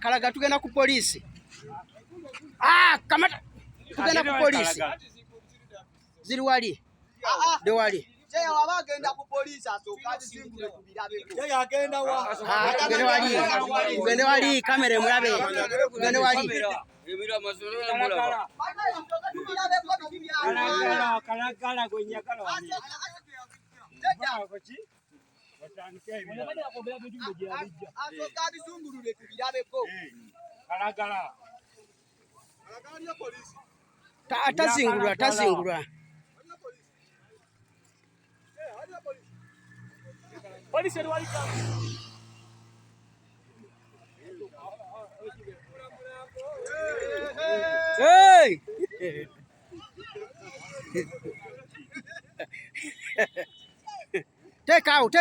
Kalaga tugenda ku poliisi. Kamata tugenda ku poliisi. Ziri wali. De wali. Jjaja waba agenda ku poliisi asooka azizingule ku birabeko. Jjaja agenda wa? Tugende wali kamera emulabe. Tugende wali. Kalagala gwe njagala wali. Asooka abizungulule ku birabeko. Kalagala. Tazingulwa. Police eri wali ka. Hey! Take out.